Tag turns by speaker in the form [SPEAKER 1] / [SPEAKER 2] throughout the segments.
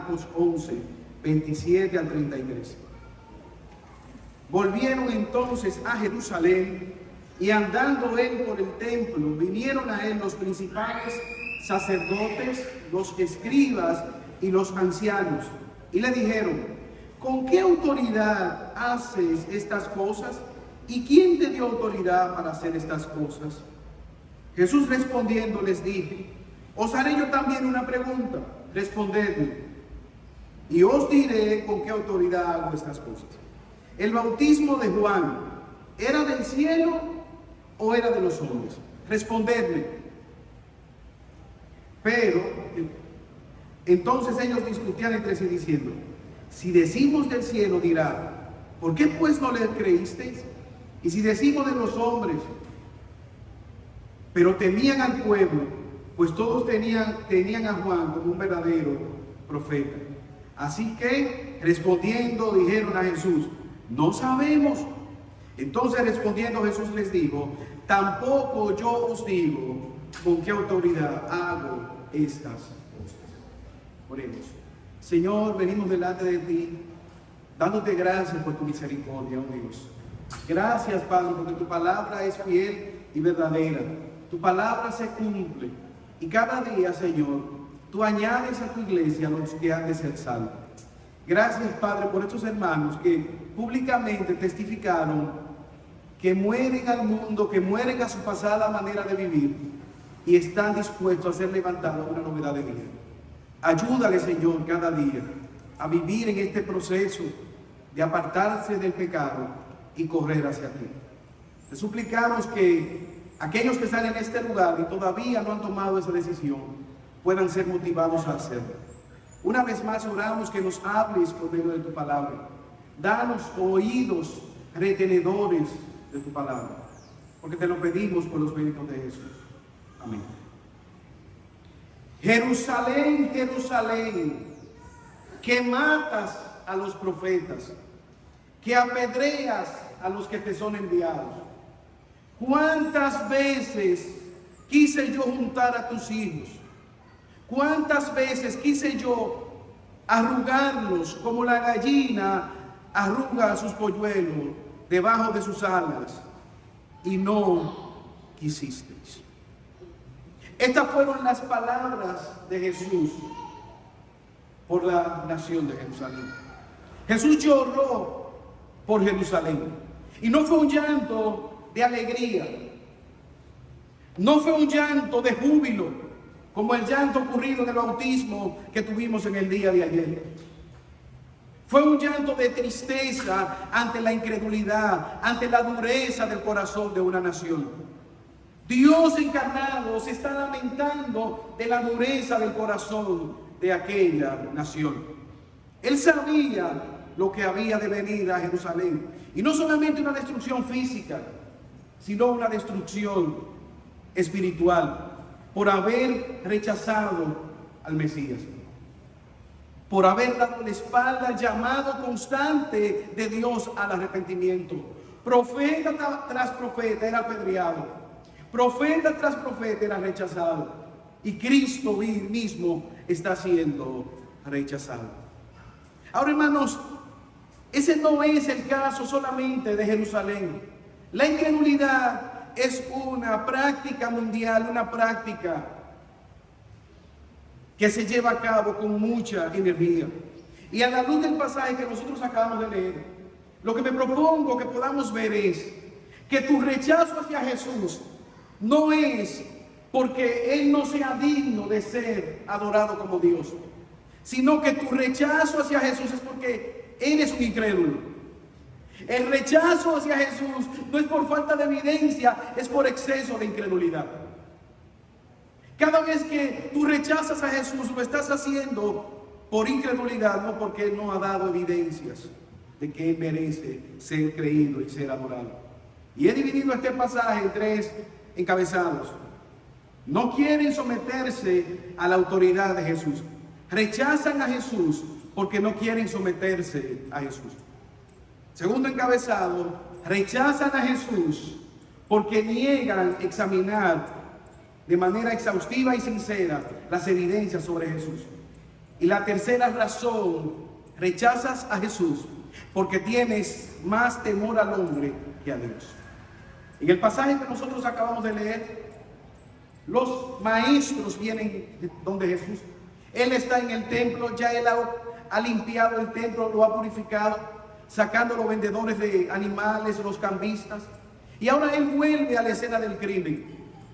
[SPEAKER 1] Marcos 11, 27 al 33. Volvieron entonces a Jerusalén, y andando él por el templo, vinieron a él los principales sacerdotes, los escribas y los ancianos, y le dijeron: ¿con qué autoridad haces estas cosas? ¿Y quién te dio autoridad para hacer estas cosas? Jesús respondiendo les dijo: os haré yo también una pregunta, respondedme, y os diré con qué autoridad hago estas cosas. ¿El bautismo de Juan era del cielo o era de los hombres? Respondedme. Pero entonces ellos discutían entre sí diciendo: si decimos del cielo, dirá: ¿por qué pues no le creísteis? Y si decimos de los hombres, pero temían al pueblo, pues todos tenían a Juan como un verdadero profeta. Así que respondiendo dijeron a Jesús: no sabemos. Entonces respondiendo Jesús les dijo: tampoco yo os digo con qué autoridad hago estas cosas. Oremos. Señor, venimos delante de ti, dándote gracias por tu misericordia, oh Dios. Gracias, Padre, porque tu palabra es fiel y verdadera. Tu palabra se cumple. Y cada día, Señor, tú añades a tu iglesia a los que han de ser salvos. Gracias, Padre, por estos hermanos que públicamente testificaron que mueren al mundo, que mueren a su pasada manera de vivir y están dispuestos a ser levantados a una novedad de vida. Ayúdale, Señor, cada día a vivir en este proceso de apartarse del pecado y correr hacia ti. Te suplicamos que aquellos que están en este lugar y todavía no han tomado esa decisión puedan ser motivados a hacerlo. Una vez más oramos que nos hables por medio de tu palabra. Danos oídos retenedores de tu palabra, porque te lo pedimos por los méritos de Jesús. Amén. Jerusalén, Jerusalén, que matas a los profetas, que apedreas a los que te son enviados. ¿Cuántas veces quise yo juntar a tus hijos? ¿Cuántas veces quise yo arrugarlos como la gallina arruga a sus polluelos debajo de sus alas? Y no quisisteis. Estas fueron las palabras de Jesús por la nación de Jerusalén. Jesús lloró por Jerusalén. Y no fue un llanto de alegría. No fue un llanto de júbilo, como el llanto ocurrido en el bautismo que tuvimos en el día de ayer. Fue un llanto de tristeza ante la incredulidad, ante la dureza del corazón de una nación. Dios encarnado se está lamentando de la dureza del corazón de aquella nación. Él sabía lo que había de venir a Jerusalén. Y no solamente una destrucción física, sino una destrucción espiritual, por haber rechazado al Mesías, por haber dado la espalda al llamado constante de Dios al arrepentimiento. Profeta tras profeta era apedreado, profeta tras profeta era rechazado, y Cristo mismo está siendo rechazado. Ahora, hermanos, ese no es el caso solamente de Jerusalén. La incredulidad es una práctica mundial, una práctica que se lleva a cabo con mucha energía. Y a la luz del pasaje que nosotros acabamos de leer, lo que me propongo que podamos ver es que tu rechazo hacia Jesús no es porque Él no sea digno de ser adorado como Dios, sino que tu rechazo hacia Jesús es porque eres un incrédulo. El rechazo hacia Jesús no es por falta de evidencia, es por exceso de incredulidad. Cada vez que tú rechazas a Jesús, lo estás haciendo por incredulidad, no porque Él no ha dado evidencias de que Él merece ser creído y ser adorado. Y he dividido este pasaje en tres encabezados. No quieren someterse a la autoridad de Jesús. Rechazan a Jesús porque no quieren someterse a Jesús. Segundo encabezado, rechazan a Jesús porque niegan examinar de manera exhaustiva y sincera las evidencias sobre Jesús. Y la tercera razón, rechazas a Jesús porque tienes más temor al hombre que a Dios. En el pasaje que nosotros acabamos de leer, los maestros vienen donde Jesús. Él está en el templo, ya él ha limpiado el templo, lo ha purificado, sacando a los vendedores de animales, los cambistas. Y ahora él vuelve a la escena del crimen.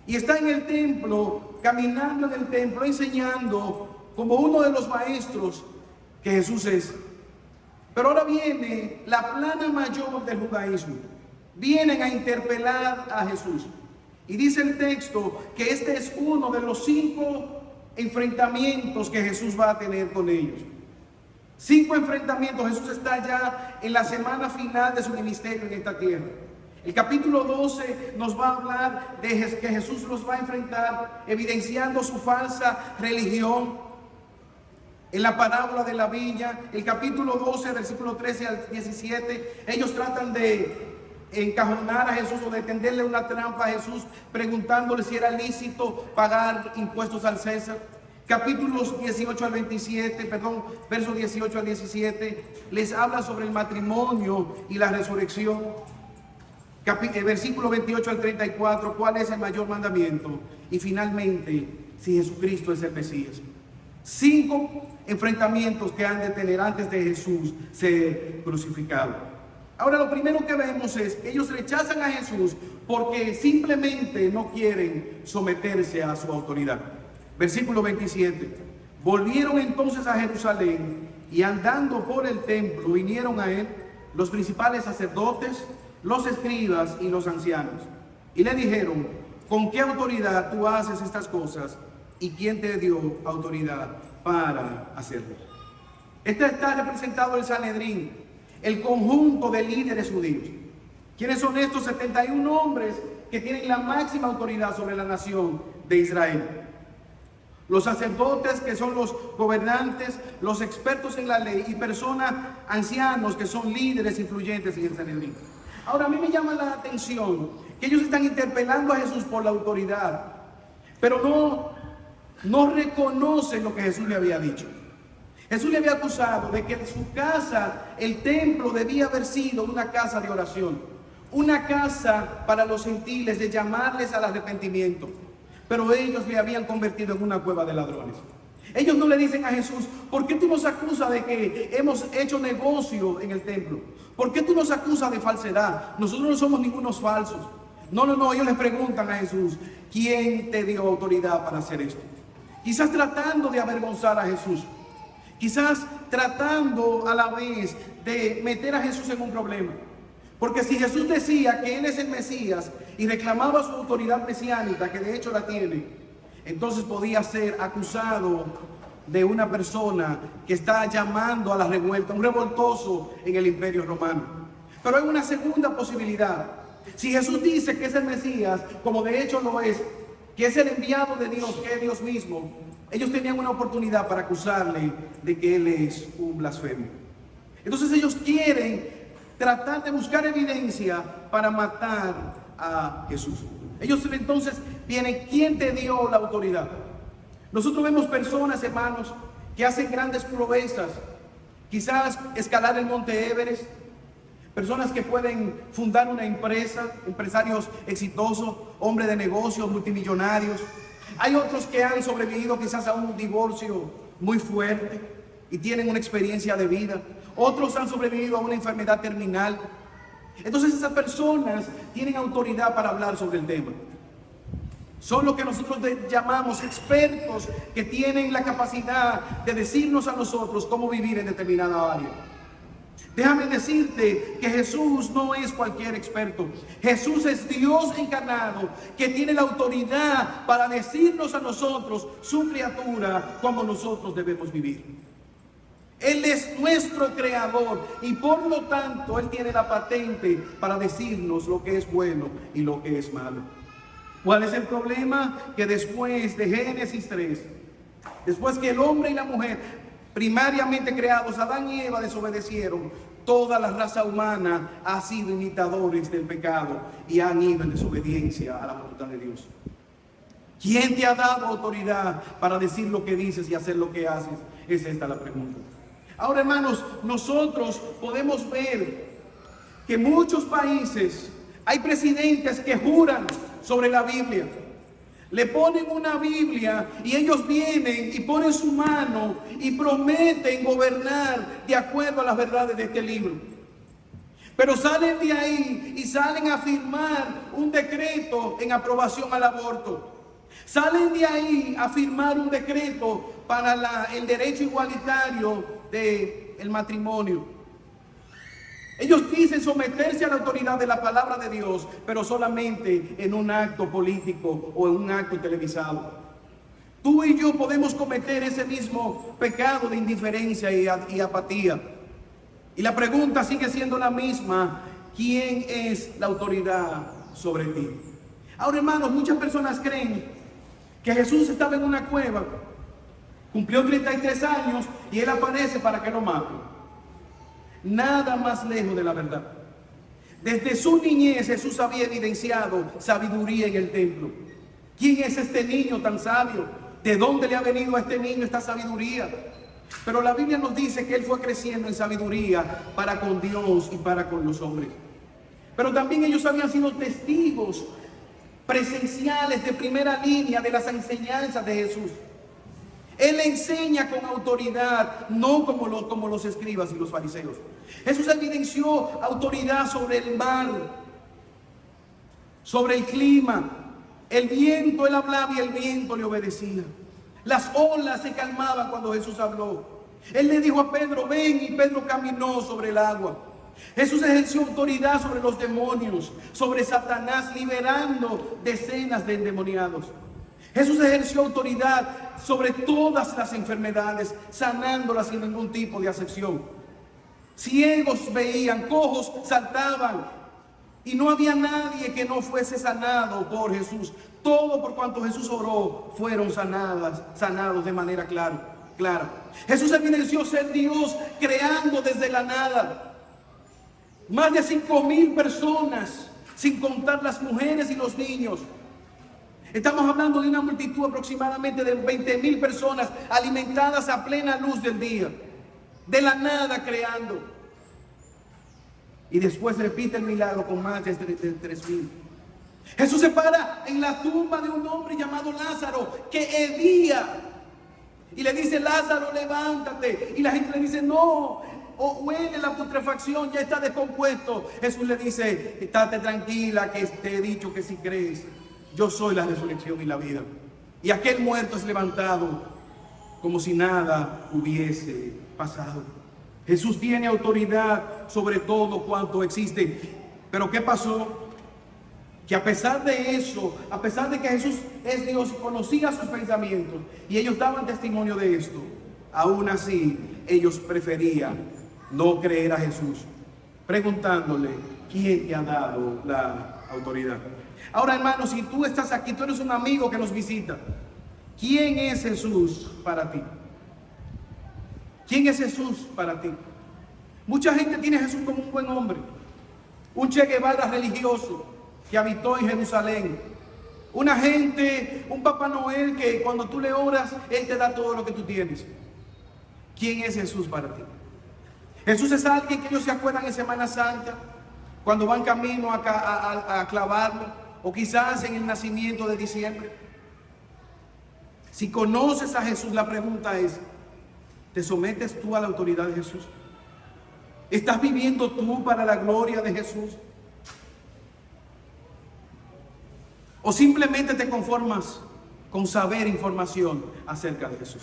[SPEAKER 1] Y está en el templo, caminando en el templo, enseñando como uno de los maestros que Jesús es. Pero ahora viene la plana mayor del judaísmo. Vienen a interpelar a Jesús. Y dice el texto que este es uno de los 5 enfrentamientos que Jesús va a tener con ellos. 5 enfrentamientos. Jesús está ya en la semana final de su ministerio en esta tierra. El capítulo 12 nos va a hablar de que Jesús los va a enfrentar, evidenciando su falsa religión. En la parábola de la viña, el capítulo 12, versículo 13 al 17, ellos tratan de encajonar a Jesús o de tenderle una trampa a Jesús, preguntándole si era lícito pagar impuestos al César. Capítulos 18 al 27, versos 18 al 17, les habla sobre el matrimonio y la resurrección. Versículo 28 al 34, ¿cuál es el mayor mandamiento? Y finalmente, si Jesucristo es el Mesías. 5 enfrentamientos que han de tener antes de Jesús ser crucificado. Ahora, lo primero que vemos es que ellos rechazan a Jesús porque simplemente no quieren someterse a su autoridad. Versículo 27. Volvieron entonces a Jerusalén y andando por el templo vinieron a él los principales sacerdotes, los escribas y los ancianos. Y le dijeron: ¿con qué autoridad tú haces estas cosas? ¿Y quién te dio autoridad para hacerlo? Este está representado el Sanedrín, el conjunto de líderes judíos. ¿Quiénes son estos 71 hombres que tienen la máxima autoridad sobre la nación de Israel? Los sacerdotes, que son los gobernantes, los expertos en la ley, y personas ancianos que son líderes influyentes en el Sanedrín. Ahora, a mí me llama la atención que ellos están interpelando a Jesús por la autoridad, pero no reconocen lo que Jesús le había dicho. Jesús le había acusado de que su casa, el templo, debía haber sido una casa de oración, una casa para los gentiles, de llamarles al arrepentimiento. Pero ellos le habían convertido en una cueva de ladrones. Ellos no le dicen a Jesús: ¿por qué tú nos acusas de que hemos hecho negocio en el templo? ¿Por qué tú nos acusas de falsedad? Nosotros no somos ningunos falsos. No, ellos le preguntan a Jesús: ¿quién te dio autoridad para hacer esto? Quizás tratando de avergonzar a Jesús. Quizás tratando a la vez de meter a Jesús en un problema. Porque si Jesús decía que Él es el Mesías y reclamaba su autoridad mesiánica, que de hecho la tiene, entonces podía ser acusado de una persona que está llamando a la revuelta, un revoltoso en el Imperio Romano. Pero hay una segunda posibilidad. Si Jesús dice que es el Mesías, como de hecho lo es, que es el enviado de Dios, que es Dios mismo, ellos tenían una oportunidad para acusarle de que Él es un blasfemo. Entonces ellos quieren tratar de buscar evidencia para matar a Jesús. Ellos entonces vienen: ¿quién te dio la autoridad? Nosotros vemos personas, hermanos, que hacen grandes proezas, quizás escalar el monte Everest, personas que pueden fundar una empresa, empresarios exitosos, hombres de negocios, multimillonarios. Hay otros que han sobrevivido quizás a un divorcio muy fuerte y tienen una experiencia de vida. Otros han sobrevivido a una enfermedad terminal. Entonces esas personas tienen autoridad para hablar sobre el tema. Son lo que nosotros llamamos expertos, que tienen la capacidad de decirnos a nosotros cómo vivir en determinada área. Déjame decirte que Jesús no es cualquier experto. Jesús es Dios encarnado, que tiene la autoridad para decirnos a nosotros, su criatura, cómo nosotros debemos vivir. Él es nuestro creador y por lo tanto Él tiene la patente para decirnos lo que es bueno y lo que es malo. ¿Cuál es el problema? Que después de Génesis 3, después que el hombre y la mujer, primariamente creados, Adán y Eva, desobedecieron, toda la raza humana ha sido imitadores del pecado y han ido en desobediencia a la voluntad de Dios. ¿Quién te ha dado autoridad para decir lo que dices y hacer lo que haces? Es esta la pregunta. Ahora, hermanos, nosotros podemos ver que en muchos países hay presidentes que juran sobre la Biblia. Le ponen una Biblia y ellos vienen y ponen su mano y prometen gobernar de acuerdo a las verdades de este libro. Pero salen de ahí y salen a firmar un decreto en aprobación al aborto. Salen de ahí a firmar un decreto para el derecho igualitario del matrimonio. Ellos dicen someterse a la autoridad de la palabra de Dios, pero solamente en un acto político o en un acto televisado. Tú y yo podemos cometer ese mismo pecado de indiferencia y apatía. Y la pregunta sigue siendo la misma: ¿quién es la autoridad sobre ti? Ahora, hermanos, muchas personas creen que Jesús estaba en una cueva, cumplió 33 años y Él aparece para que lo maten. Nada más lejos de la verdad. Desde su niñez Jesús había evidenciado sabiduría en el templo. ¿Quién es este niño tan sabio? ¿De dónde le ha venido a este niño esta sabiduría? Pero la Biblia nos dice que Él fue creciendo en sabiduría para con Dios y para con los hombres. Pero también ellos habían sido testigos presenciales de primera línea de las enseñanzas de Jesús. Él enseña con autoridad, no como los escribas y los fariseos. Jesús evidenció autoridad sobre el mar, sobre el clima. El viento, Él hablaba y el viento le obedecía. Las olas se calmaban cuando Jesús habló. Él le dijo a Pedro, ven, y Pedro caminó sobre el agua. Jesús ejerció autoridad sobre los demonios, sobre Satanás, liberando decenas de endemoniados. Jesús ejerció autoridad sobre todas las enfermedades, sanándolas sin ningún tipo de acepción. Ciegos veían, cojos saltaban, y no había nadie que no fuese sanado por Jesús. Todo por cuanto Jesús oró fueron sanados de manera clara. Jesús evidenció ser Dios creando desde la nada. Más de 5,000 personas, sin contar las mujeres y los niños. Estamos hablando de una multitud aproximadamente de 20,000 personas alimentadas a plena luz del día, de la nada creando. Y después repite el milagro con más de 3,000. Jesús se para en la tumba de un hombre llamado Lázaro que hedía y le dice, Lázaro, levántate. Y la gente le dice, no, huele la putrefacción, ya está descompuesto. Jesús le dice, estate tranquila, que te he dicho que si crees, yo soy la resurrección y la vida. Y aquel muerto es levantado como si nada hubiese pasado. Jesús tiene autoridad sobre todo cuanto existe. Pero ¿qué pasó? Que a pesar de eso, a pesar de que Jesús es Dios y conocía sus pensamientos, y ellos daban testimonio de esto, aún así ellos preferían no creer a Jesús, preguntándole, ¿quién te ha dado la autoridad? Ahora, hermanos, si tú estás aquí, tú eres un amigo que nos visita, ¿quién es Jesús para ti? ¿Quién es Jesús para ti? Mucha gente tiene a Jesús como un buen hombre, un Che Guevara religioso que habitó en Jerusalén, una gente, un Papá Noel que cuando tú le oras, Él te da todo lo que tú tienes. ¿Quién es Jesús para ti? Jesús es alguien que ellos se acuerdan en Semana Santa, cuando van camino a clavarlo, o quizás en el nacimiento de diciembre. Si conoces a Jesús, la pregunta es, ¿te sometes tú a la autoridad de Jesús? ¿Estás viviendo tú para la gloria de Jesús? ¿O simplemente te conformas con saber información acerca de Jesús?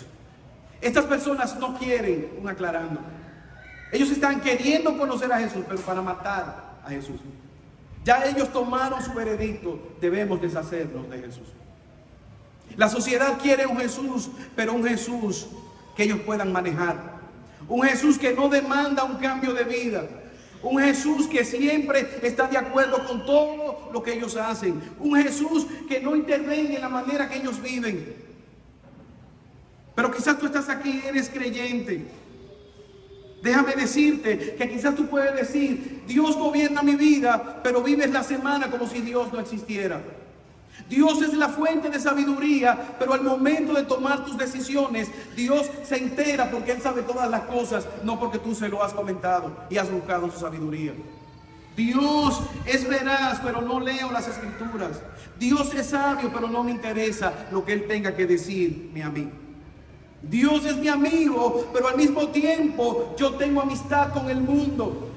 [SPEAKER 1] Estas personas no quieren un aclarando. Ellos están queriendo conocer a Jesús, pero para matar a Jesús. Ya ellos tomaron su veredicto, debemos deshacernos de Jesús. La sociedad quiere un Jesús, pero un Jesús que ellos puedan manejar. Un Jesús que no demanda un cambio de vida. Un Jesús que siempre está de acuerdo con todo lo que ellos hacen. Un Jesús que no interviene en la manera que ellos viven. Pero quizás tú estás aquí y eres creyente. Déjame decirte que quizás tú puedes decir, Dios gobierna mi vida, pero vives la semana como si Dios no existiera. Dios es la fuente de sabiduría, pero al momento de tomar tus decisiones, Dios se entera porque Él sabe todas las cosas, no porque tú se lo has comentado y has buscado su sabiduría. Dios es veraz, pero no leo las escrituras. Dios es sabio, pero no me interesa lo que Él tenga que decirme a mí. Dios es mi amigo, pero al mismo tiempo yo tengo amistad con el mundo,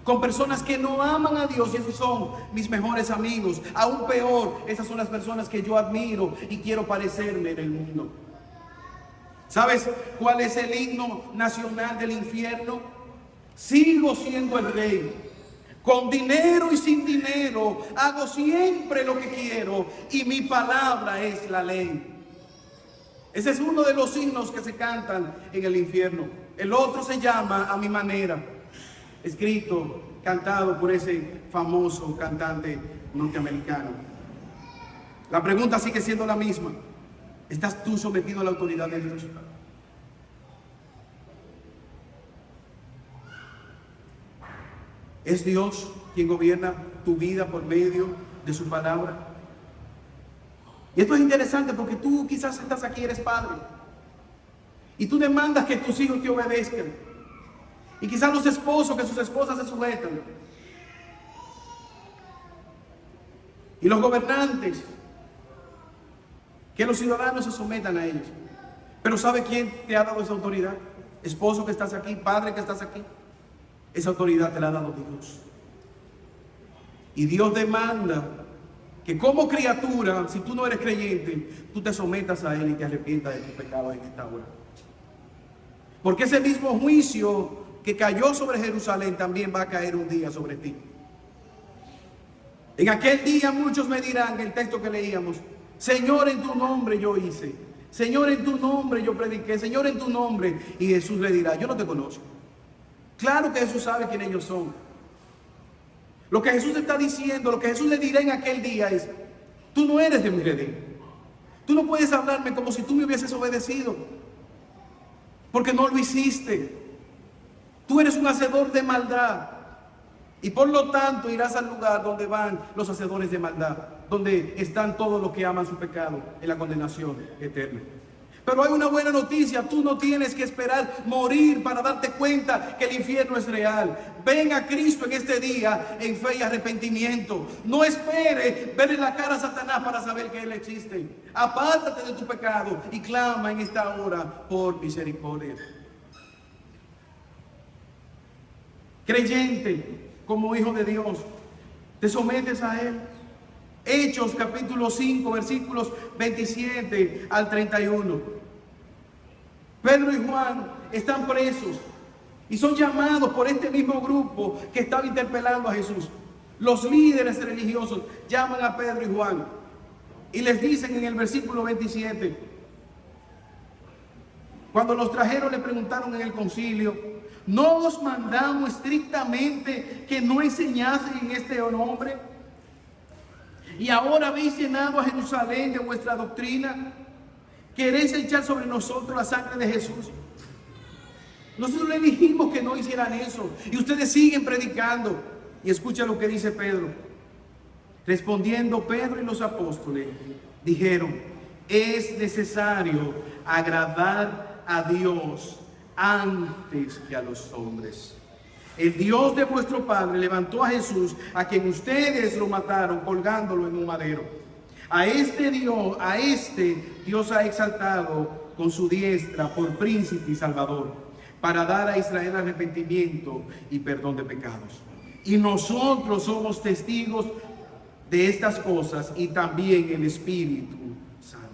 [SPEAKER 1] con personas que no aman a Dios, y esos son mis mejores amigos. Aún peor, esas son las personas que yo admiro y quiero parecerme en el mundo. ¿Sabes cuál es el himno nacional del infierno? Sigo siendo el rey. Con dinero y sin dinero, hago siempre lo que quiero, y mi palabra es la ley. Ese es uno de los himnos que se cantan en el infierno. El otro se llama A mi manera, escrito, cantado por ese famoso cantante norteamericano. La pregunta sigue siendo la misma: ¿estás tú sometido a la autoridad de Dios? ¿Es Dios quien gobierna tu vida por medio de su palabra? Y esto es interesante porque tú quizás estás aquí, eres padre, y tú demandas que tus hijos te obedezcan. Y quizás los esposos, que sus esposas se sujetan. Y los gobernantes, que los ciudadanos se sometan a ellos. Pero ¿sabe quién te ha dado esa autoridad? Esposo que estás aquí, padre que estás aquí. Esa autoridad te la ha dado Dios. Y Dios demanda que como criatura, si tú no eres creyente, tú te sometas a Él y te arrepientas de tus pecados en esta hora. Porque ese mismo juicio que cayó sobre Jerusalén también va a caer un día sobre ti. En aquel día muchos me dirán, el texto que leíamos: Señor, en tu nombre yo hice, Señor, en tu nombre yo prediqué, Señor, en tu nombre. Y Jesús le dirá: yo no te conozco. Claro que Jesús sabe quién ellos son. Lo que Jesús está diciendo, lo que Jesús le dirá en aquel día es: tú no eres de mi redil. Tú no puedes hablarme como si tú me hubieses obedecido, porque no lo hiciste. Tú eres un hacedor de maldad, y por lo tanto irás al lugar donde van los hacedores de maldad, donde están todos los que aman su pecado, en la condenación eterna. Pero hay una buena noticia: tú no tienes que esperar morir para darte cuenta que el infierno es real. Ven a Cristo en este día en fe y arrepentimiento. No espere verle la cara a Satanás para saber que Él existe. Apártate de tu pecado y clama en esta hora por misericordia. Creyente, como hijo de Dios, te sometes a Él. Hechos capítulo 5 versículos 27 al 31. Pedro y Juan están presos y son llamados por este mismo grupo que estaba interpelando a Jesús. Los líderes religiosos llaman a Pedro y Juan y les dicen en el versículo 27, cuando los trajeron, le preguntaron en el concilio: ¿no os mandamos estrictamente que no enseñasen en este nombre? Y ahora habéis llenado a Jerusalén de vuestra doctrina. ¿Queréis echar sobre nosotros la sangre de Jesús? Nosotros le dijimos que no hicieran eso, y ustedes siguen predicando. Y escucha lo que dice Pedro. Respondiendo Pedro y los apóstoles, dijeron: es necesario agradar a Dios antes que a los hombres. El Dios de vuestro Padre levantó a Jesús, a quien ustedes lo mataron colgándolo en un madero. A este Dios ha exaltado con su diestra por príncipe y salvador, para dar a Israel arrepentimiento y perdón de pecados. Y nosotros somos testigos de estas cosas, y también el Espíritu Santo,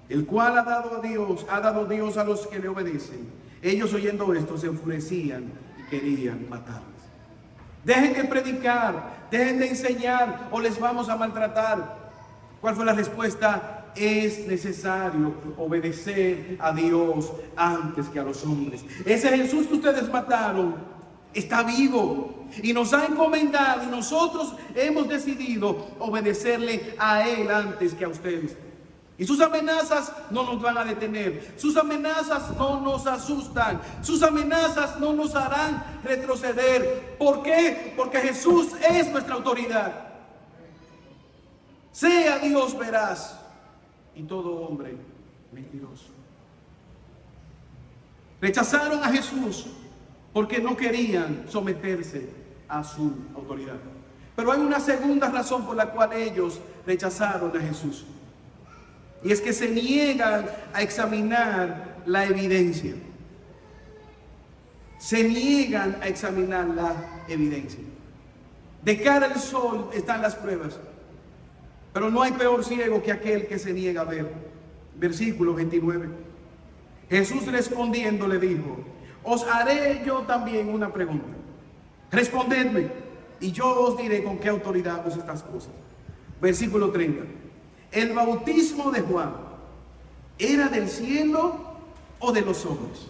[SPEAKER 1] el cual ha dado Dios a los que le obedecen. Ellos, oyendo esto, se enfurecían y querían matarles. Dejen de predicar, dejen de enseñar, o les vamos a maltratar. ¿Cuál fue la respuesta? Es necesario obedecer a Dios antes que a los hombres. Ese Jesús que ustedes mataron está vivo y nos ha encomendado, y nosotros hemos decidido obedecerle a Él antes que a ustedes. Y sus amenazas no nos van a detener, sus amenazas no nos asustan, sus amenazas no nos harán retroceder. ¿Por qué? Porque Jesús es nuestra autoridad. sea Dios veraz y todo hombre mentiroso. Rechazaron a Jesús porque no querían someterse a su autoridad. Pero hay una segunda razón por la cual ellos rechazaron a Jesús. Y es que se niegan a examinar la evidencia. Se niegan a examinar la evidencia. De cara al sol están las pruebas. Pero no hay peor ciego que aquel que se niega a ver. Versículo 29. Jesús respondiendo le dijo: os haré yo también una pregunta. Respondedme, y yo os diré con qué autoridad hago estas cosas. Versículo 30. ¿El bautismo de Juan era del cielo o de los hombres?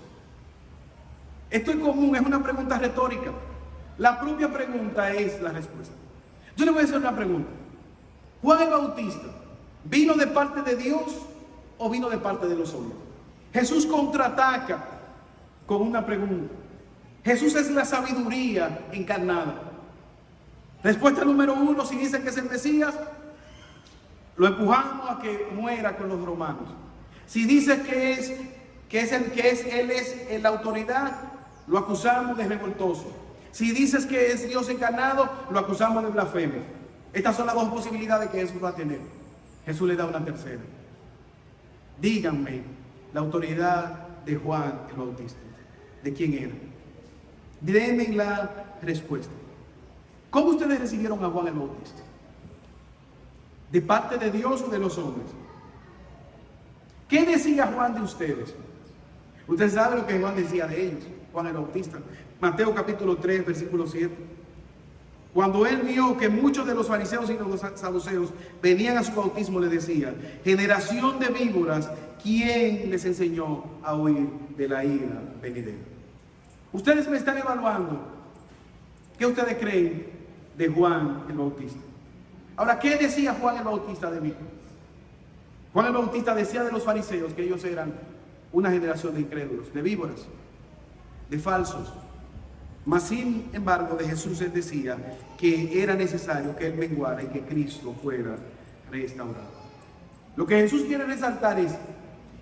[SPEAKER 1] Esto es común, es una pregunta retórica. La propia pregunta es la respuesta. Yo le voy a hacer una pregunta. ¿Juan el Bautista vino de parte de Dios o vino de parte de los hombres? Jesús contraataca con una pregunta. Jesús es la sabiduría encarnada. Respuesta número 1, si dicen que es el Mesías, lo empujamos a que muera con los romanos. Si dice él es la autoridad, lo acusamos de revoltoso. Si dices que es Dios encarnado, lo acusamos de blasfemia. Estas son las dos posibilidades que Jesús va a tener. Jesús le da una tercera. Díganme la autoridad de Juan el Bautista. ¿De quién era? Denme la respuesta. ¿Cómo ustedes recibieron a Juan el Bautista? ¿De parte de Dios o de los hombres? ¿Qué decía Juan de ustedes? Ustedes saben lo que Juan decía de ellos, Juan el Bautista. Mateo capítulo 3, versículo 7. Cuando él vio que muchos de los fariseos y los saduceos venían a su bautismo, le decía: generación de víboras, ¿quién les enseñó a huir de la ira venidera? Ustedes me están evaluando. ¿Qué ustedes creen de Juan el Bautista? Ahora, ¿qué decía Juan el Bautista de mí? Juan el Bautista decía de los fariseos que ellos eran una generación de incrédulos, de víboras, de falsos. Mas sin embargo, de Jesús él decía que era necesario que él menguara y que Cristo fuera restaurado. Lo que Jesús quiere resaltar es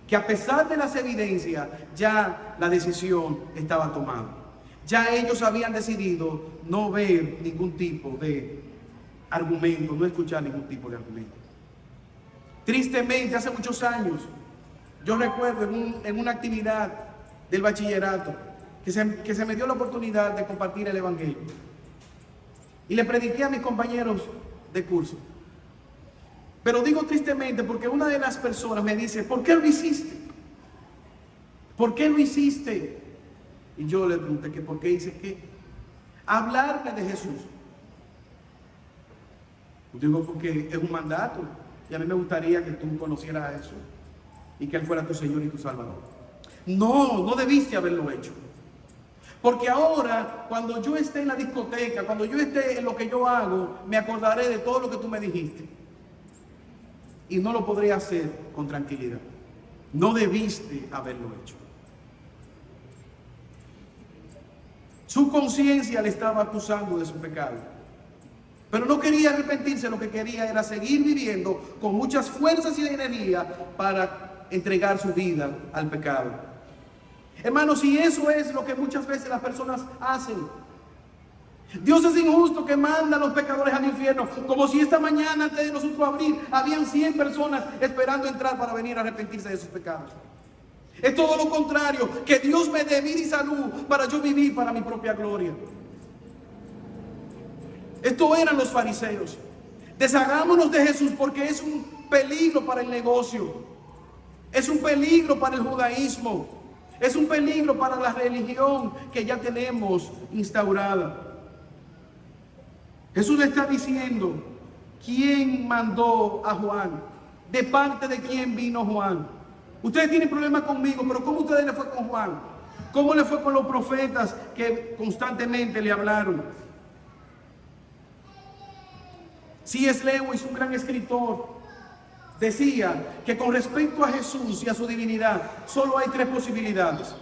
[SPEAKER 1] que a pesar de las evidencias, ya la decisión estaba tomada. Ya ellos habían decidido no ver ningún tipo de argumento, no escuchar ningún tipo de argumento. Tristemente, hace muchos años, yo recuerdo en una actividad del bachillerato que se me dio la oportunidad de compartir el Evangelio. Y le prediqué a mis compañeros de curso. Pero digo tristemente porque una de las personas me dice: ¿por qué lo hiciste? ¿Por qué lo hiciste? Y yo le pregunté que por qué hice qué. Hablarme de Jesús. Digo, porque es un mandato. Y a mí me gustaría que tú conocieras a Jesús y que Él fuera tu Señor y tu Salvador. No debiste haberlo hecho. Porque ahora, cuando yo esté en la discoteca, cuando yo esté en lo que yo hago, me acordaré de todo lo que tú me dijiste. Y no lo podré hacer con tranquilidad. No debiste haberlo hecho. Su conciencia le estaba acusando de su pecado. Pero no quería arrepentirse, lo que quería era seguir viviendo con muchas fuerzas y energía para entregar su vida al pecado. Hermanos, y eso es lo que muchas veces las personas hacen. Dios es injusto que manda a los pecadores al infierno, como si esta mañana antes de nosotros abrir habían 100 personas esperando entrar para venir a arrepentirse de sus pecados. Es todo lo contrario, que Dios me dé vida y salud para yo vivir para mi propia gloria. Esto eran los fariseos. Deshagámonos de Jesús porque es un peligro para el negocio, es un peligro para el judaísmo, es un peligro para la religión que ya tenemos instaurada. Jesús le está diciendo: ¿quién mandó a Juan? ¿De parte de quién vino Juan? Ustedes tienen problemas conmigo, pero ¿cómo a ustedes le fue con Juan? ¿Cómo le fue con los profetas que constantemente le hablaron? C.S. Lewis, un gran escritor, decía que con respecto a Jesús y a su divinidad, solo hay 3 posibilidades.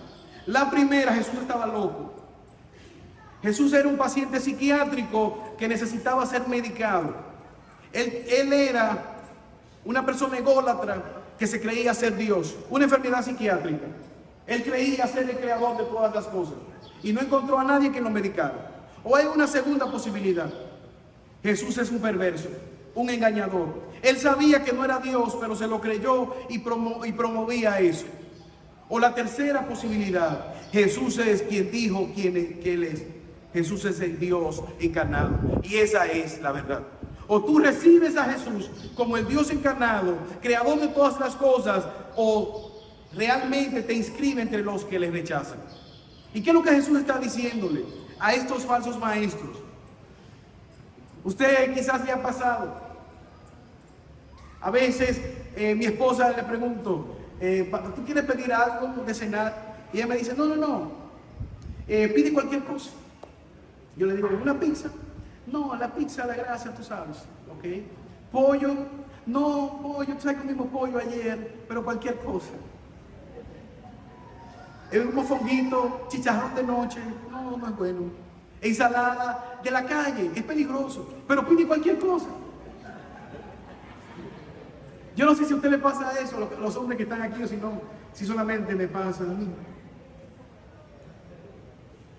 [SPEAKER 1] La primera, Jesús estaba loco. Jesús era un paciente psiquiátrico que necesitaba ser medicado. Él era una persona ególatra que se creía ser Dios, una enfermedad psiquiátrica. Él creía ser el creador de todas las cosas y no encontró a nadie que lo medicara. O hay una segunda posibilidad. Jesús es un perverso, un engañador. Él sabía que no era Dios, pero se lo creyó y promovía eso. O la tercera posibilidad, Jesús es quien dijo que Él es. Jesús es el Dios encarnado. Y esa es la verdad. O tú recibes a Jesús como el Dios encarnado, creador de todas las cosas, o realmente te inscribe entre los que le rechazan. ¿Y qué es lo que Jesús está diciéndole a estos falsos maestros? Usted quizás le ha pasado. A veces mi esposa le pregunto, ¿tú quieres pedir algo de cenar? Y ella me dice, no, pide cualquier cosa. Yo le digo, ¿una pizza? No, la pizza de grasa, tú sabes, ¿ok? Pollo, no, pollo, tú sabes que comimos pollo ayer, pero cualquier cosa. Un mofonguito, chicharrón de noche, no es bueno. Ensalada de la calle, es peligroso, pero pide cualquier cosa. Yo no sé si a usted le pasa eso, los hombres que están aquí, o si solamente me pasa a mí.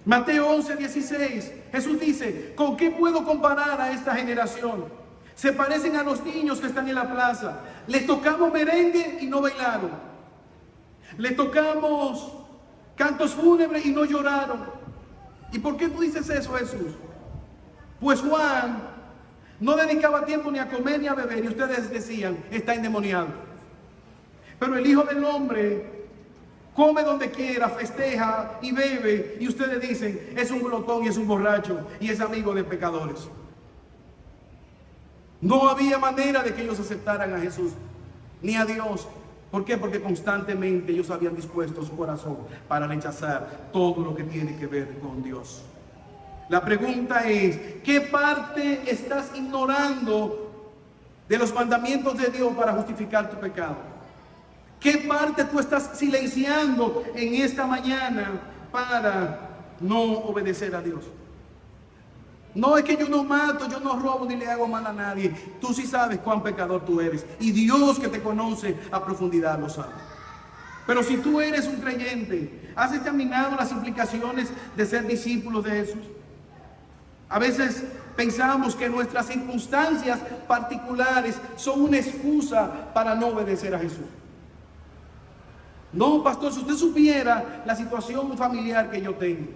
[SPEAKER 1] Mateo 11:16, Jesús dice, ¿con qué puedo comparar a esta generación? Se parecen a los niños que están en la plaza. Les tocamos merengue y no bailaron. Les tocamos cantos fúnebres y no lloraron. ¿Y por qué tú dices eso, Jesús? Pues Juan no dedicaba tiempo ni a comer ni a beber, y ustedes decían, está endemoniado. Pero el Hijo del Hombre come donde quiera, festeja y bebe, y ustedes dicen, es un glotón y es un borracho y es amigo de pecadores. No había manera de que ellos aceptaran a Jesús ni a Dios. ¿Por qué? Porque constantemente ellos habían dispuesto su corazón para rechazar todo lo que tiene que ver con Dios. La pregunta es, ¿qué parte estás ignorando de los mandamientos de Dios para justificar tu pecado? ¿Qué parte tú estás silenciando en esta mañana para no obedecer a Dios? No es que yo no mato, yo no robo ni le hago mal a nadie. Tú sí sabes cuán pecador tú eres. Y Dios que te conoce a profundidad lo sabe. Pero si tú eres un creyente, ¿has examinado las implicaciones de ser discípulos de Jesús? A veces pensamos que nuestras circunstancias particulares son una excusa para no obedecer a Jesús. No, pastor, si usted supiera la situación familiar que yo tengo,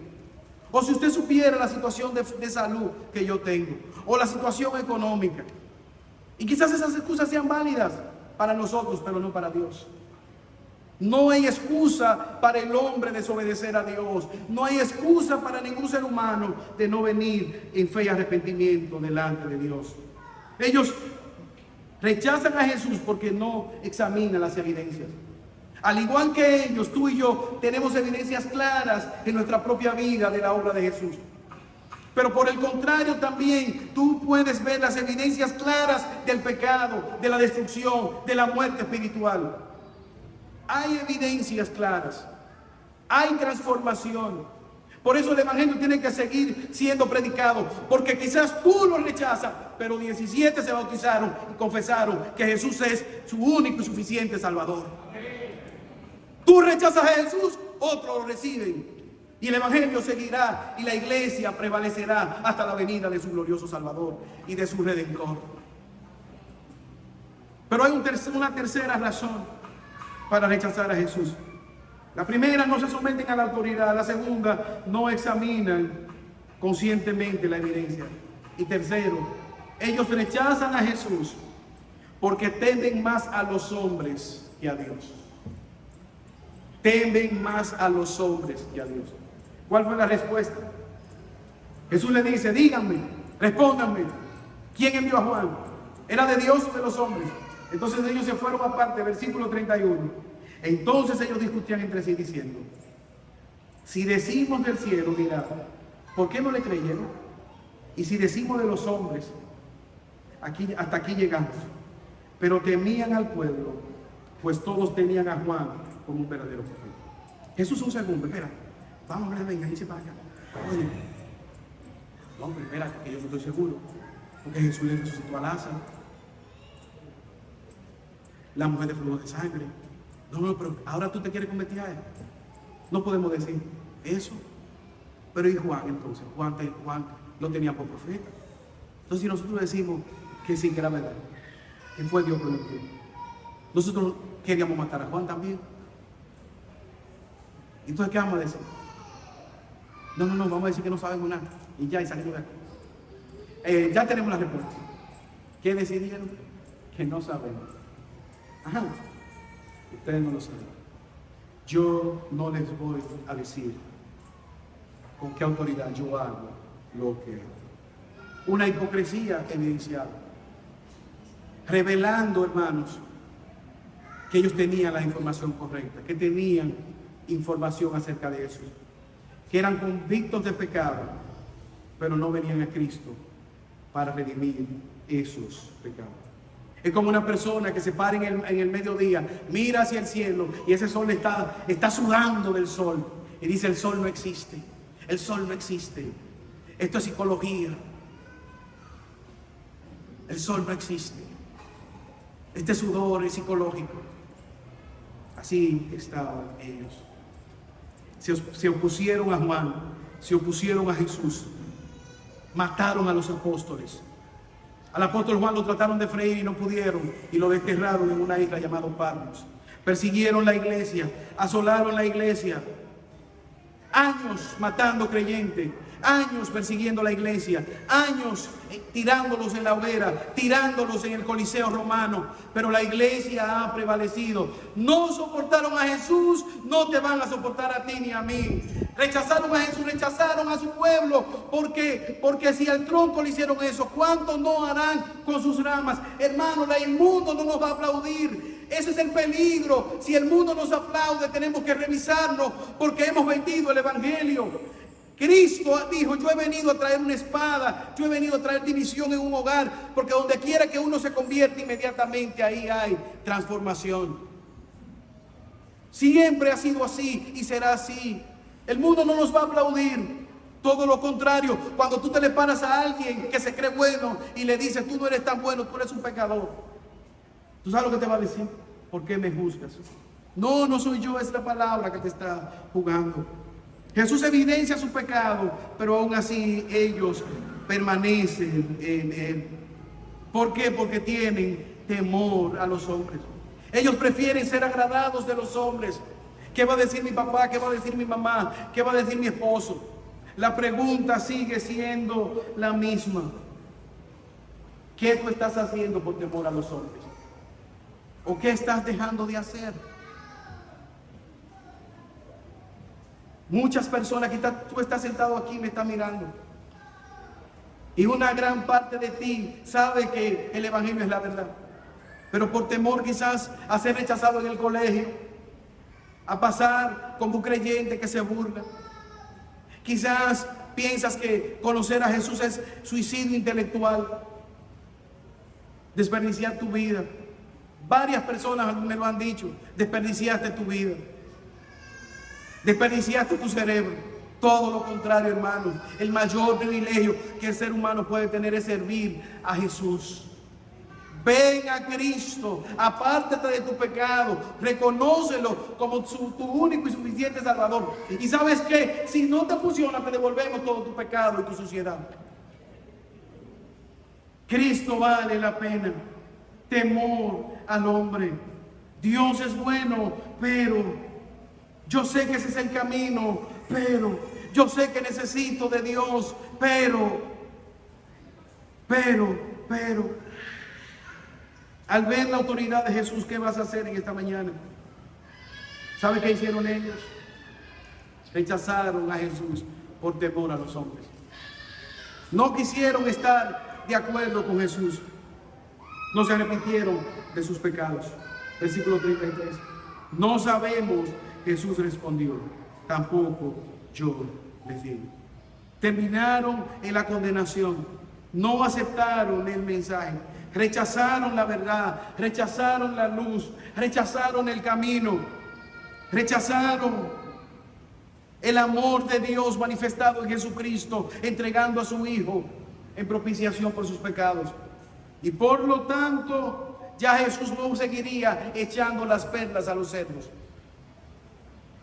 [SPEAKER 1] o si usted supiera la situación de salud que yo tengo, o la situación económica, y quizás esas excusas sean válidas para nosotros, pero no para Dios. No hay excusa para el hombre desobedecer a Dios. No hay excusa para ningún ser humano de no venir en fe y arrepentimiento delante de Dios. Ellos rechazan a Jesús porque no examinan las evidencias. Al igual que ellos, tú y yo tenemos evidencias claras en nuestra propia vida de la obra de Jesús. Pero por el contrario también tú puedes ver las evidencias claras del pecado, de la destrucción, de la muerte espiritual. Hay evidencias claras, hay transformación. Por eso el evangelio tiene que seguir siendo predicado, porque quizás tú lo rechazas, pero 17 se bautizaron y confesaron que Jesús es su único y suficiente Salvador. Tú rechazas a Jesús, otros lo reciben. Y el evangelio seguirá y la iglesia prevalecerá hasta la venida de su glorioso Salvador y de su Redentor. Pero hay una tercera razón para rechazar a Jesús. La primera, no se someten a la autoridad. La segunda, no examinan conscientemente la evidencia. Y tercero, ellos rechazan a Jesús porque temen más a los hombres que a Dios. Temen más a los hombres que a Dios. ¿Cuál fue la respuesta? Jesús le dice, díganme, respóndanme, ¿quién envió a Juan? ¿Era de Dios o de los hombres? Entonces ellos se fueron aparte, versículo 31. Entonces ellos discutían entre sí diciendo, si decimos del cielo, dirá, ¿por qué no le creyeron? Y si decimos de los hombres, hasta aquí llegamos. Pero temían al pueblo, pues todos tenían a Juan como un verdadero profeta. Jesús, un segundo, espera, vamos, venga, dice para acá. Oye, no, pero espera, que yo no estoy seguro, porque Jesús le resucitó a Lázaro. la mujer de flujo de sangre. No, pero ahora tú te quieres convertir a él. No podemos decir eso. Pero ¿y Juan entonces? Juan lo tenía por profeta. Entonces si nosotros decimos que sí, que era verdad, que fue Dios que lo envió, nosotros queríamos matar a Juan también. Entonces, ¿qué vamos a decir? No, vamos a decir que no sabemos nada. Y ya, y salimos de aquí. Ya tenemos la respuesta. ¿Qué decidieron? Que no sabemos. Ajá. Ustedes no lo saben. Yo no les voy a decir con qué autoridad yo hago lo que hago. Una hipocresía evidenciada. Revelando, hermanos, que ellos tenían la información correcta, que tenían información acerca de eso, que eran convictos de pecado, pero no venían a Cristo para redimir esos pecados. Es como una persona que se para en el mediodía, mira hacia el cielo y ese sol está sudando del sol y dice: el sol no existe, el sol no existe. Esto es psicología. El sol no existe. Este sudor es psicológico. Así estaban ellos. Se opusieron a Juan, se opusieron a Jesús, mataron a los apóstoles. Al apóstol Juan lo trataron de freír y no pudieron, y lo desterraron en una isla llamada Patmos. Persiguieron la iglesia, asolaron la iglesia, años matando creyentes, años persiguiendo la iglesia, años tirándolos en la hoguera, tirándolos en el Coliseo romano, pero la iglesia ha prevalecido. No soportaron a Jesús, no te van a soportar a ti ni a mí. Rechazaron a Jesús, rechazaron a su pueblo, porque si al tronco le hicieron eso, ¿cuánto no harán con sus ramas? Hermano, el mundo no nos va a aplaudir. Ese es el peligro. Si el mundo nos aplaude, tenemos que revisarnos, porque hemos vendido el evangelio. Cristo dijo: yo he venido a traer una espada, yo he venido a traer división en un hogar, porque donde quiera que uno se convierte, inmediatamente ahí hay transformación. Siempre ha sido así y será así. El mundo no nos va a aplaudir, todo lo contrario. Cuando tú te le paras a alguien que se cree bueno y le dices: tú no eres tan bueno, tú eres un pecador, ¿tú sabes lo que te va a decir? ¿Por qué me juzgas? No soy yo, es la palabra que te está jugando. Jesús evidencia su pecado, pero aún así ellos permanecen en él. ¿Por qué? Porque tienen temor a los hombres. Ellos prefieren ser agradados de los hombres. ¿Qué va a decir mi papá? ¿Qué va a decir mi mamá? ¿Qué va a decir mi esposo? La pregunta sigue siendo la misma. ¿Qué tú estás haciendo por temor a los hombres? ¿O qué estás dejando de hacer? Muchas personas, tú estás sentado aquí, me estás mirando, y una gran parte de ti sabe que el evangelio es la verdad, pero por temor quizás a ser rechazado en el colegio, a pasar como un creyente que se burla, quizás piensas que conocer a Jesús es suicidio intelectual, desperdiciar tu vida. Varias personas me lo han dicho: desperdiciaste tu vida, desperdiciaste tu cerebro. Todo lo contrario, hermano. El mayor privilegio que el ser humano puede tener es servir a Jesús. Ven a Cristo, apártate de tu pecado, reconócelo como tu único y suficiente Salvador. Y ¿sabes qué? Si no te funciona, te devolvemos todo tu pecado y tu suciedad. Cristo vale la pena. Temor al hombre. Dios es bueno, pero yo sé que ese es el camino, pero yo sé que necesito de Dios, pero al ver la autoridad de Jesús, ¿qué vas a hacer en esta mañana? ¿Sabe qué hicieron ellos? Rechazaron a Jesús por temor a los hombres. No quisieron estar de acuerdo con Jesús. No se arrepintieron de sus pecados. Versículo 33. No sabemos. Jesús respondió: tampoco yo les digo. Terminaron en la condenación. No aceptaron el mensaje. Rechazaron la verdad. Rechazaron la luz. Rechazaron el camino. Rechazaron el amor de Dios manifestado en Jesucristo, entregando a su Hijo en propiciación por sus pecados. Y por lo tanto, ya Jesús no seguiría echando las perlas a los cerdos.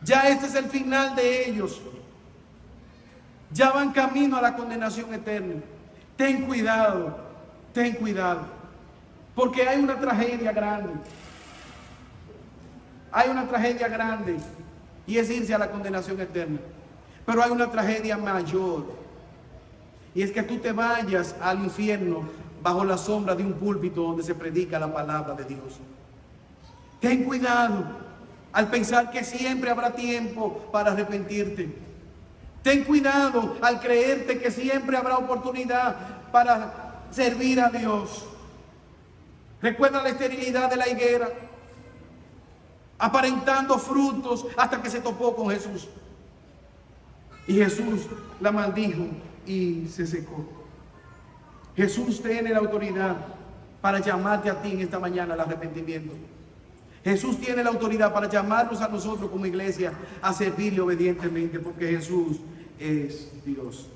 [SPEAKER 1] Ya este es el final de ellos. Ya van camino a la condenación eterna. Ten cuidado, porque hay una tragedia grande. Hay una tragedia grande y es irse a la condenación eterna. Pero hay una tragedia mayor y es que tú te vayas al infierno bajo la sombra de un púlpito donde se predica la palabra de Dios. Ten cuidado al pensar que siempre habrá tiempo para arrepentirte. Ten cuidado al creerte que siempre habrá oportunidad para servir a Dios. Recuerda la esterilidad de la higuera, aparentando frutos hasta que se topó con Jesús. Y Jesús la maldijo y se secó. Jesús tiene la autoridad para llamarte a ti en esta mañana al arrepentimiento. Jesús tiene la autoridad para llamarnos a nosotros como iglesia a servirle obedientemente, porque Jesús es Dios.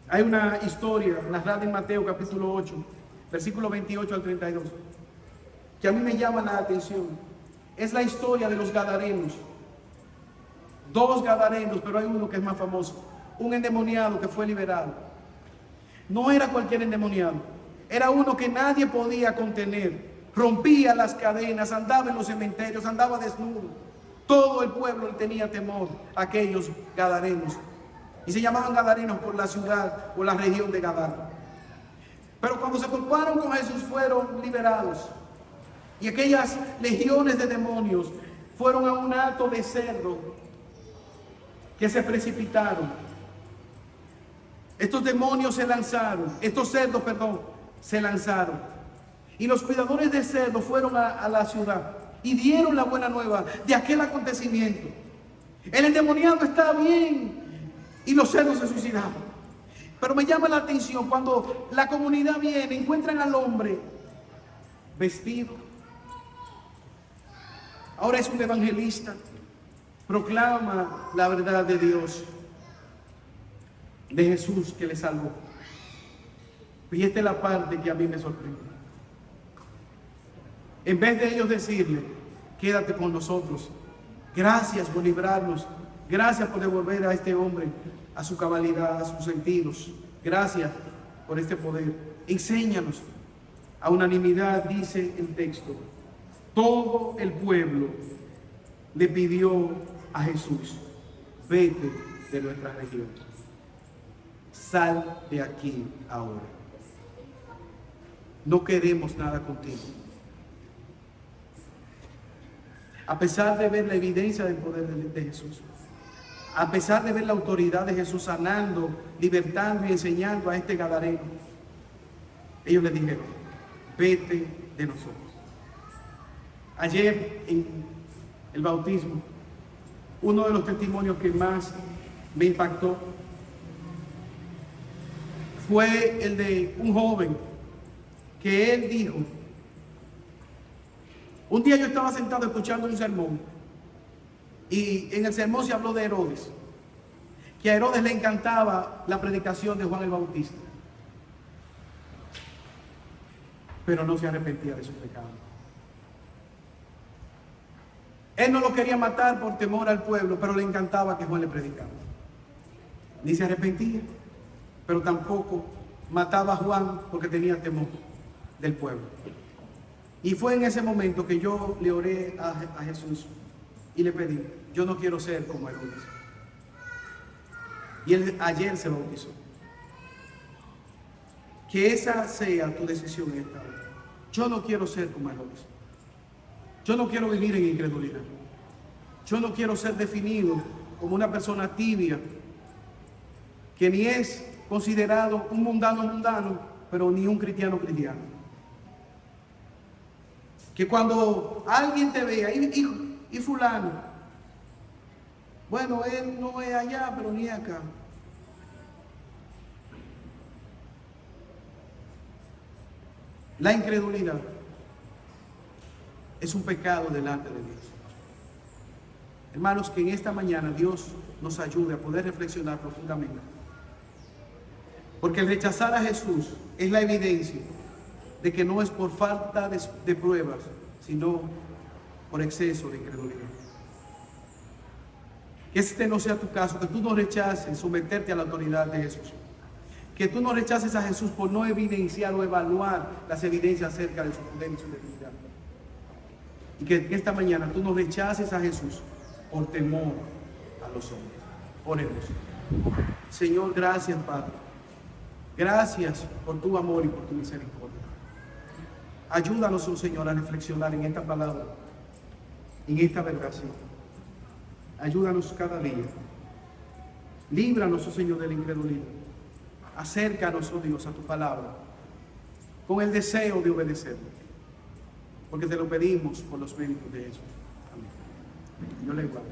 [SPEAKER 1] Hay una historia narrada en Mateo capítulo 8, versículo 28 al 32, que a mí me llama la atención. Es la historia de los gadarenos. Dos gadarenos, pero hay uno que es más famoso. Un endemoniado que fue liberado. No era cualquier endemoniado. Era uno que nadie podía contener. Rompía las cadenas, andaba en los cementerios, andaba desnudo. Todo el pueblo le tenía temor a aquellos gadarenos. Y se llamaban gadarenos por la ciudad o la región de Gadara. Pero cuando se toparon con Jesús fueron liberados. Y aquellas legiones de demonios fueron a un hato de cerdo que se precipitaron. Estos demonios se lanzaron, estos cerdos, se lanzaron. Y los cuidadores de cerdos fueron a la ciudad y dieron la buena nueva de aquel acontecimiento. El endemoniado estaba bien y los cerdos se suicidaron. Pero me llama la atención cuando la comunidad viene, encuentran al hombre vestido. Ahora es un evangelista, proclama la verdad de Dios, de Jesús que le salvó. Y esta es la parte que a mí me sorprende. En vez de ellos decirle, quédate con nosotros, gracias por librarnos, gracias por devolver a este hombre a su cabalidad, a sus sentidos, gracias por este poder, enséñanos. A unanimidad dice el texto, todo el pueblo le pidió a Jesús, vete de nuestra región, sal de aquí ahora, no queremos nada contigo. A pesar de ver la evidencia del poder de Jesús, a pesar de ver la autoridad de Jesús sanando, libertando y enseñando a este gadareno, ellos le dijeron, vete de nosotros. Ayer en el bautismo, uno de los testimonios que más me impactó fue el de un joven que él dijo, un día yo estaba sentado escuchando un sermón y en el sermón se habló de Herodes, que a Herodes le encantaba la predicación de Juan el Bautista, pero no se arrepentía de sus pecados. Él no lo quería matar por temor al pueblo, pero le encantaba que Juan le predicara. Ni se arrepentía, pero tampoco mataba a Juan porque tenía temor del pueblo. Y fue en ese momento que yo le oré a Jesús y le pedí, yo no quiero ser como Herodes. Y él ayer se bautizó. Que esa sea tu decisión en esta hora. Yo no quiero ser como Herodes. Yo no quiero vivir en incredulidad. Yo no quiero ser definido como una persona tibia, que ni es considerado un mundano, pero ni un cristiano. Que cuando alguien te vea, y fulano, bueno, él no es allá, pero ni acá. La incredulidad es un pecado delante de Dios. Hermanos, que en esta mañana Dios nos ayude a poder reflexionar profundamente. Porque el rechazar a Jesús es la evidencia de que no es por falta de pruebas, sino por exceso de incredulidad. Que este no sea tu caso, que tú no rechaces someterte a la autoridad de Jesús. Que tú no rechaces a Jesús por no evidenciar o evaluar las evidencias acerca de su poder y su divinidad. Y que esta mañana tú no rechaces a Jesús por temor a los hombres. Oremos. Señor, gracias, Padre. Gracias por tu amor y por tu misericordia. Ayúdanos, oh Señor, a reflexionar en esta palabra, en esta verdad, Señor. Ayúdanos cada día. Líbranos, oh Señor, de la incredulidad. Acércanos, oh Dios, a tu palabra, con el deseo de obedecerla, porque te lo pedimos por los méritos de Jesús. Amén. Yo le guardo.